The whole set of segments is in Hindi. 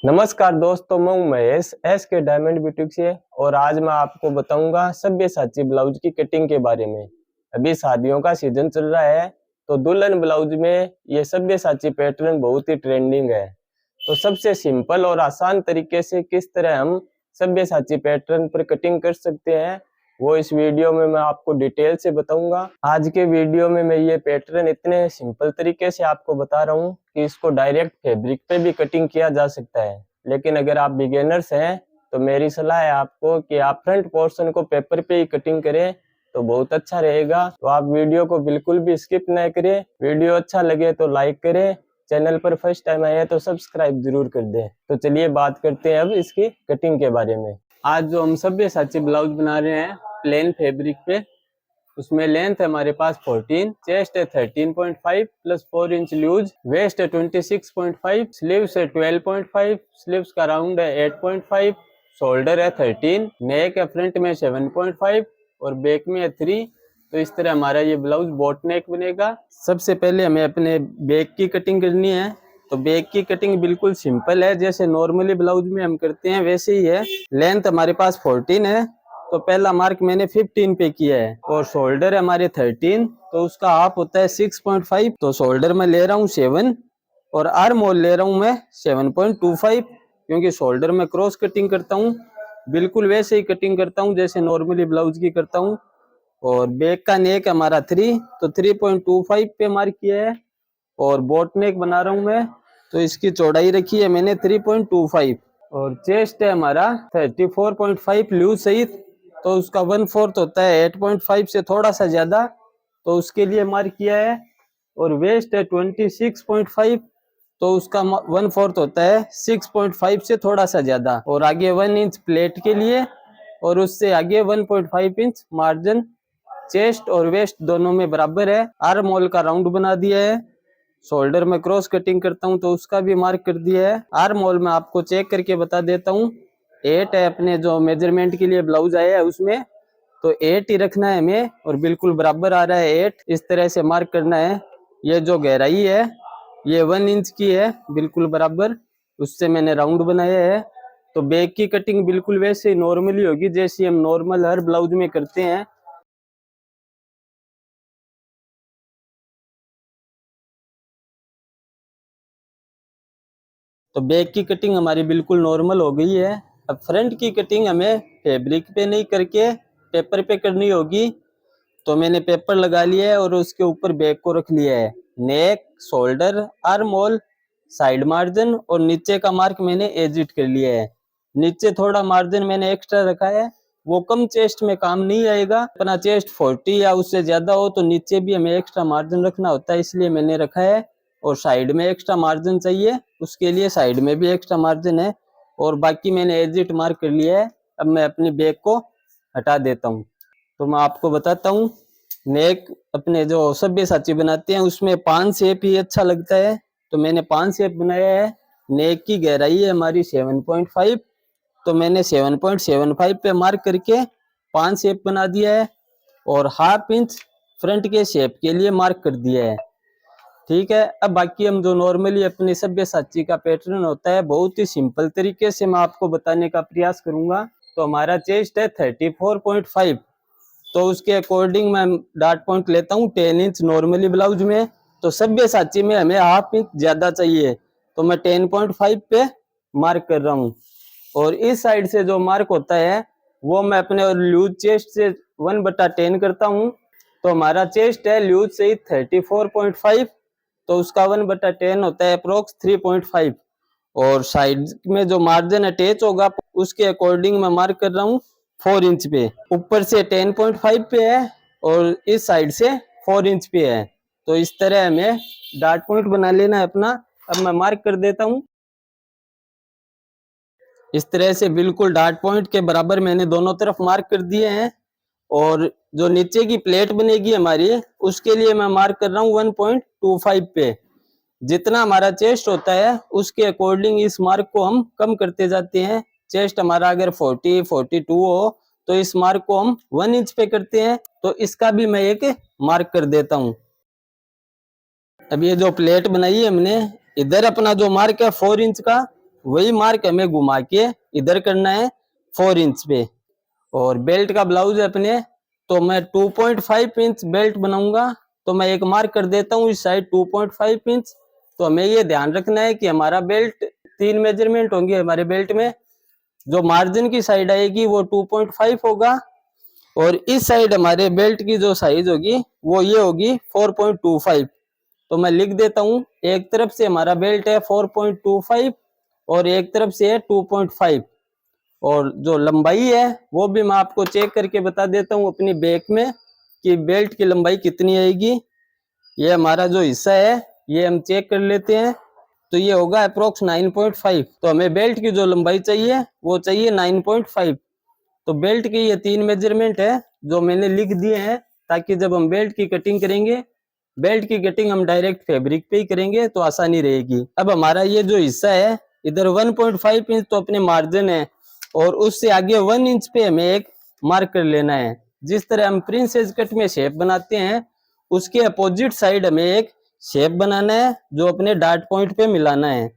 नमस्कार दोस्तों, मैं हूं महेश एस के डायमंड बुटीक से। और आज मैं आपको बताऊंगा सब्यसाची ब्लाउज की कटिंग के बारे में। अभी शादियों का सीजन चल रहा है, तो दुल्हन ब्लाउज में ये सब्यसाची पैटर्न बहुत ही ट्रेंडिंग है। तो सबसे सिंपल और आसान तरीके से किस तरह हम सब्यसाची पैटर्न पर कटिंग कर सकते हैं, वो इस वीडियो में मैं आपको डिटेल से बताऊंगा। आज के वीडियो में मैं ये पैटर्न इतने सिंपल तरीके से आपको बता रहा हूँ कि इसको डायरेक्ट फैब्रिक पे भी कटिंग किया जा सकता है। लेकिन अगर आप बिगिनर्स हैं तो मेरी सलाह है आपको कि आप फ्रंट पोर्शन को पेपर पे ही कटिंग करें तो बहुत अच्छा रहेगा। तो आप वीडियो को बिल्कुल भी स्किप न करें। वीडियो अच्छा लगे तो लाइक करें, चैनल पर फर्स्ट टाइम आए तो सब्सक्राइब जरूर कर दें। तो चलिए बात करते हैं अब इसकी कटिंग के बारे में। आज जो हम सब्यसाची ब्लाउज बना रहे हैं प्लेन फैब्रिक पे, उसमें लेंथ है हमारे पास 14, चेस्ट है 13.5 प्लस 4 इंच लूज, वेस्ट है 26.5, स्लीव्स है 12.5, स्लीव्स का राउंड है 8.5, शोल्डर है 13, नेक है फ्रंट में 7.5 और बैक में है 3। तो इस तरह हमारा ये ब्लाउज बोट नेक बनेगा। सबसे पहले हमें अपने बैक की कटिंग करनी है। तो बैक की कटिंग बिल्कुल सिंपल है, जैसे नॉर्मली ब्लाउज में हम करते हैं वैसे ही है। लेंथ हमारे पास 14 है, तो पहला मार्क मैंने 15 पे किया है और शोल्डर है हमारे 13, तो उसका हाफ होता है 6.5। तो शोल्डर में ले रहा हूँ 7 और आर्म होल ले रहा हूँ मैं 7.25, क्योंकि शोल्डर में क्रॉस कटिंग करता हूँ, बिल्कुल वैसे ही कटिंग करता हूँ जैसे नॉर्मली ब्लाउज की करता हूँ। और बैक का नेक हमारा 3, तो 3.25 पे मार्क किया है। और बोट नेक बना रहा हूँ मैं, तो इसकी चौड़ाई रखी है मैंने 3.25। और चेस्ट है हमारा 34.5 लूज सहित, तो उसका 1/4 होता है 8.5 से थोड़ा सा ज्यादा, तो उसके लिए मार्क किया है। और वेस्ट है 26.5, तो उसका 1/4 होता है 6.5 से थोड़ा सा ज्यादा। और आगे 1 इंच प्लेट के लिए और उससे आगे 1.5 इंच मार्जिन। चेस्ट और वेस्ट दोनों में बराबर है। आर्म होल का राउंड बना दिया है। शोल्डर में क्रॉस कटिंग करता हूँ तो उसका भी मार्क कर दिया है। आर्म होल में आपको चेक करके बता देता हूँ, 8 है अपने जो मेजरमेंट के लिए ब्लाउज आया है उसमें, तो 8 ही रखना है हमें और बिल्कुल बराबर आ रहा है 8, इस तरह से मार्क करना है। ये जो गहराई है ये 1 इंच की है, बिल्कुल बराबर, उससे मैंने राउंड बनाया है। तो बैक की कटिंग बिल्कुल वैसे ही नॉर्मली होगी जैसे हम नॉर्मल हर ब्लाउज में करते हैं। तो बैक की कटिंग हमारी बिल्कुल नॉर्मल हो गई है। अब फ्रंट की कटिंग हमें फैब्रिक पे नहीं करके पेपर पे करनी होगी। तो मैंने पेपर लगा लिया है और उसके ऊपर बैक को रख लिया है। Neck, shoulder, arm hole, side margin और नीचे का मार्क मैंने एजिट कर लिया है। नीचे थोड़ा मार्जिन मैंने एक्स्ट्रा रखा है, वो कम चेस्ट में काम नहीं आएगा। अपना चेस्ट 40 या उससे ज्यादा हो तो नीचे भी हमें एक्स्ट्रा मार्जिन रखना होता है, इसलिए मैंने रखा है। और साइड में एक्स्ट्रा मार्जिन चाहिए, उसके लिए साइड में भी एक्स्ट्रा मार्जिन है। और बाकी मैंने एजिट मार्क कर लिया है। अब मैं अपनी बैक को हटा देता हूँ। तो मैं आपको बताता हूँ, नेक अपने जो सब्यसाची बनाते हैं उसमें 5 शेप ही अच्छा लगता है, तो मैंने 5 शेप बनाया है। नेक की गहराई है हमारी 7.5, तो मैंने 7.75 पे मार्क करके 5 शेप बना दिया है। और हाफ इंच फ्रंट के शेप के लिए मार्क कर दिया है। ठीक है, अब बाकी हम जो नॉर्मली अपने सब्यसाची का पैटर्न होता है बहुत ही सिंपल तरीके से मैं आपको बताने का प्रयास करूंगा। तो हमारा चेस्ट है 34.5, तो उसके अकॉर्डिंग मैं डार्ट पॉइंट लेता हूँ 10 इंच नॉर्मली ब्लाउज में। तो सब्यसाची में हमें हाफ इंच ज्यादा चाहिए, तो मैं 10.5 पे मार्क कर रहा हूँ। और इस साइड से जो मार्क होता है वो मैं अपने लूज चेस्ट से 1/10 करता हूँ। तो हमारा चेस्ट है लूज से 34.5, तो उसका 1/10 होता है अप्रोक्स 3.5। और साइड में जो मार्जिन अटैच होगा उसके अकॉर्डिंग मैं मार्क कर रहा हूँ 4 इंच पे। ऊपर से 10.5 पे है और इस साइड से 4 इंच पे है। तो इस तरह हमें डार्ट पॉइंट बना लेना है अपना। अब मैं मार्क कर देता हूँ। इस तरह से बिल्कुल डार्ट पॉइंट के बराबर मैंने दोनों तरफ मार्क कर दिए हैं। और जो नीचे की प्लेट बनेगी हमारी उसके लिए मैं मार्क कर रहा हूँ 1.25 पे। जितना हमारा चेस्ट होता है उसके अकॉर्डिंग इस मार्क को हम कम करते जाते हैं। चेस्ट हमारा अगर 42 हो तो इस मार्क को हम 1 इंच पे करते हैं, तो इसका भी मैं एक मार्क कर देता हूं। अब ये जो प्लेट बनाई है हमने, इधर अपना जो मार्क है 4 इंच का, वही मार्क हमें घुमा के इधर करना है 4 इंच पे। और बेल्ट का ब्लाउज है अपने, तो मैं 2.5 इंच बेल्ट बनाऊंगा, तो मैं एक मार्क कर देता हूँ इस साइड 2.5 इंच। तो हमें ये ध्यान रखना है कि हमारा बेल्ट 3 मेजरमेंट होंगे हमारे बेल्ट में। जो मार्जिन की साइड आएगी वो 2.5 होगा, और इस साइड हमारे बेल्ट की जो साइज होगी वो ये होगी 4.25। तो मैं लिख देता हूँ, एक तरफ से हमारा बेल्ट है 4.25 और एक तरफ से है 2.5। और जो लंबाई है वो भी मैं आपको चेक करके बता देता हूँ अपनी बैक में कि बेल्ट की लंबाई कितनी आएगी। ये हमारा जो हिस्सा है ये हम चेक कर लेते हैं, तो ये होगा अप्रोक्स 9.5। तो हमें बेल्ट की जो लंबाई चाहिए वो चाहिए 9.5। तो बेल्ट के ये 3 मेजरमेंट है जो मैंने लिख दिए हैं, ताकि जब हम बेल्ट की कटिंग करेंगे, बेल्ट की कटिंग हम डायरेक्ट फैब्रिक पे ही करेंगे तो आसानी रहेगी। अब हमारा ये जो हिस्सा है इधर 1.5 इंच तो अपने मार्जिन है, और उससे आगे 1 इंच पे हमें एक मार्क कर लेना है। जिस तरह हम प्रिंसेस कट में शेप बनाते हैं उसके अपोजिट साइड हमें एक शेप बनाना है जो अपने डार्ट पॉइंट पे मिलाना है।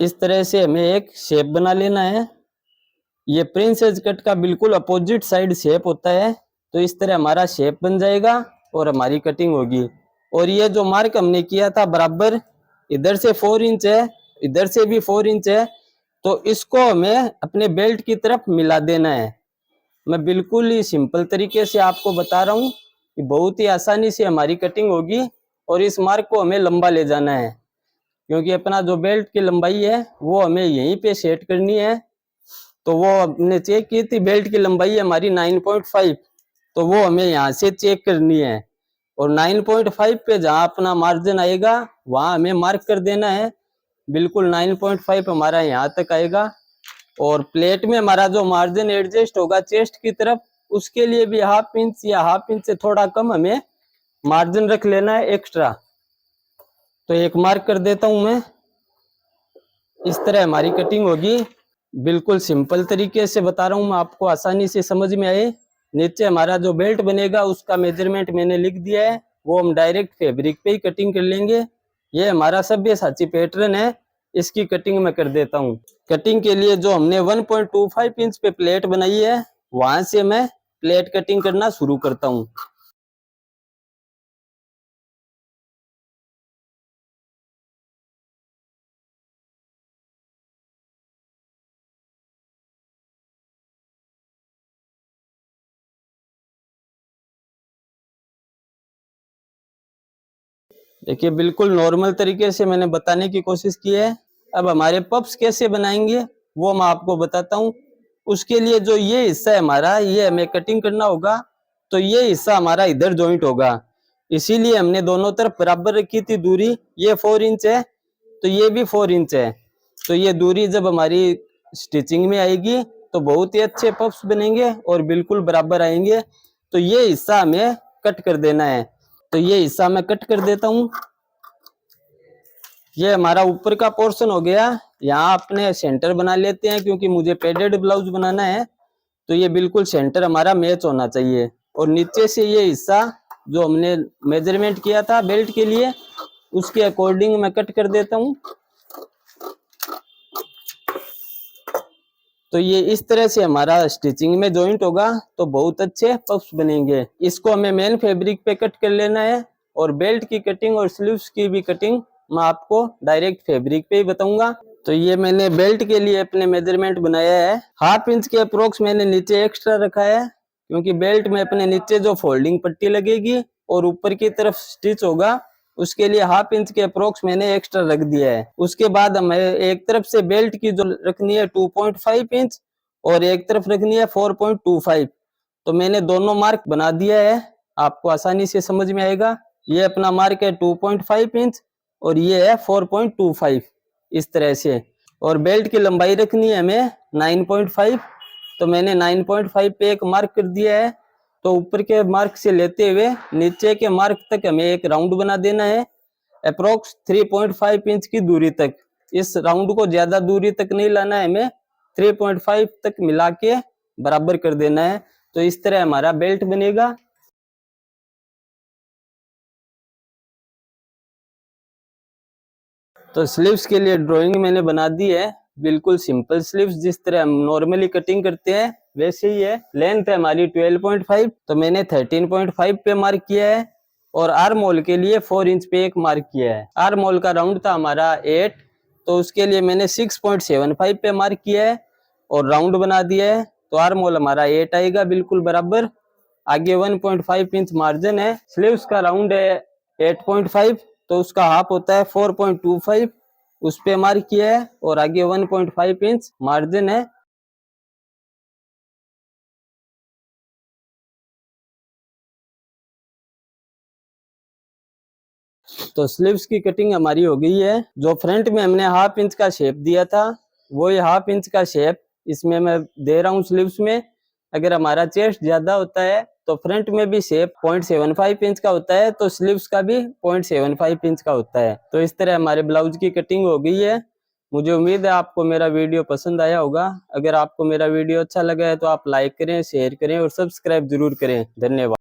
इस तरह से हमें एक शेप बना लेना है। ये प्रिंसेस कट का बिल्कुल अपोजिट साइड शेप होता है, तो इस तरह हमारा शेप बन जाएगा और हमारी कटिंग होगी। और ये जो मार्क हमने किया था बराबर, इधर से 4 इंच है, इधर से भी 4 इंच है, तो इसको हमें अपने बेल्ट की तरफ मिला देना है। मैं बिल्कुल ही सिंपल तरीके से आपको बता रहा हूँ कि बहुत ही आसानी से हमारी कटिंग होगी। और इस मार्क को हमें लंबा ले जाना है, क्योंकि अपना जो बेल्ट की लंबाई है वो हमें यहीं पे सेट करनी है। तो वो हमने चेक की थी, बेल्ट की लंबाई हमारी 9.5, तो वो हमें यहाँ से चेक करनी है। और 9.5 पे जहाँ अपना मार्जिन आएगा वहाँ हमें मार्क कर देना है। बिल्कुल 9.5 हमारा यहाँ तक आएगा। और प्लेट में हमारा जो मार्जिन एडजस्ट होगा चेस्ट की तरफ, उसके लिए भी 1/2 इंच या 1/2 इंच से थोड़ा कम हमें मार्जिन रख लेना है एक्स्ट्रा। तो एक मार्क कर देता हूं मैं। इस तरह हमारी कटिंग होगी। बिल्कुल सिंपल तरीके से बता रहा हूं मैं आपको, आसानी से समझ में आए। नीचे हमारा जो बेल्ट बनेगा उसका मेजरमेंट मैंने लिख दिया है, वो हम डायरेक्ट फैब्रिक पे ही कटिंग कर लेंगे। ये हमारा सब्यसाची पैटर्न है, इसकी कटिंग मैं कर देता हूँ। कटिंग के लिए जो हमने 1.25 इंच पे प्लेट बनाई है वहां से मैं प्लेट कटिंग करना शुरू करता हूँ। देखिए बिल्कुल नॉर्मल तरीके से मैंने बताने की कोशिश की है। अब हमारे पफ्स कैसे बनाएंगे वो मैं आपको बताता हूँ। उसके लिए जो ये हिस्सा है हमारा, ये हमें कटिंग करना होगा। तो ये हिस्सा हमारा इधर जॉइंट होगा, इसीलिए हमने दोनों तरफ बराबर रखी थी दूरी। ये 4 इंच है तो ये भी 4 इंच है। तो ये दूरी जब हमारी स्टिचिंग में आएगी तो बहुत ही अच्छे पफ्स बनेंगे और बिल्कुल बराबर आएंगे। तो ये हिस्सा हमें कट कर देना है, तो ये हिस्सा मैं कट कर देता हूँ। ये हमारा ऊपर का पोर्शन हो गया। यहाँ अपने सेंटर बना लेते हैं, क्योंकि मुझे पेडेड ब्लाउज बनाना है तो ये बिल्कुल सेंटर हमारा मैच होना चाहिए। और नीचे से ये हिस्सा जो हमने मेजरमेंट किया था बेल्ट के लिए, उसके अकॉर्डिंग मैं कट कर देता हूँ। तो ये इस तरह से हमारा स्टिचिंग में जॉइंट होगा तो बहुत अच्छे पफ्स बनेंगे। इसको हमें मेन फैब्रिक पे कट कर लेना है। और बेल्ट की कटिंग और स्लीव्स की भी कटिंग मैं आपको डायरेक्ट फैब्रिक पे ही बताऊंगा। तो ये मैंने बेल्ट के लिए अपने मेजरमेंट बनाया है। 1/2 इंच के अप्रोक्स मैंने नीचे एक्स्ट्रा रखा है, क्योंकि बेल्ट में अपने नीचे जो फोल्डिंग पट्टी लगेगी और ऊपर की तरफ स्टिच होगा, उसके लिए 1/2 इंच के अप्रोक्स मैंने एक्स्ट्रा रख दिया है। उसके बाद हमें एक तरफ से बेल्ट की जो रखनी है 2.5 इंच और एक तरफ रखनी है 4.25। तो मैंने दोनों मार्क बना दिया है, आपको आसानी से समझ में आएगा। ये अपना मार्क है 2.5 इंच और ये है 4.25, इस तरह से। और बेल्ट की लंबाई रखनी है हमें 9.5, तो मैंने 9.5 पे एक मार्क कर दिया है। तो ऊपर के मार्क से लेते हुए नीचे के मार्क तक हमें एक राउंड बना देना है, अप्रोक्स 3.5 इंच की दूरी तक। इस राउंड को ज्यादा दूरी तक नहीं लाना है हमें, 3.5 तक मिला के बराबर कर देना है। तो इस तरह हमारा बेल्ट बनेगा। तो स्लीव्स के लिए ड्राइंग मैंने बना दी है, बिल्कुल सिंपल स्लीव्स जिस तरह हम नॉर्मली कटिंग करते हैं वैसे ही है। लेंथ है हमारी 12.5, तो मैंने 13.5 पे मार्क किया है और आर्म होल के लिए 4 इंच पे एक मार्क किया है। आर्म होल का राउंड था हमारा 8, तो उसके लिए मैंने 6.75 पे मार्क किया है और राउंड बना दिया है, तो आर्म होल हमारा 8 आएगा बिल्कुल बराबर। आगे 1.5 इंच मार्जिन है। स्लीव्स का राउंड है 8.5, तो उसका हाफ होता है 4.25, उस पे मार्क किया है और आगे 1.5 इंच मार्जिन है। तो स्लीव्स की कटिंग हमारी हो गई है। जो फ्रंट में हमने हाफ इंच का शेप दिया था वो ये हाफ इंच का शेप इसमें मैं दे रहा हूँ स्लीव्स में। अगर हमारा चेस्ट ज्यादा होता है तो फ्रंट में भी शेप 0.75 इंच का होता है, तो स्लीव्स का भी 0.75 इंच का होता है। तो इस तरह हमारे ब्लाउज की कटिंग हो गई है। मुझे उम्मीद है आपको मेरा वीडियो पसंद आया होगा। अगर आपको मेरा वीडियो अच्छा लगा है तो आप लाइक करें, शेयर करें और सब्सक्राइब जरूर करें। धन्यवाद।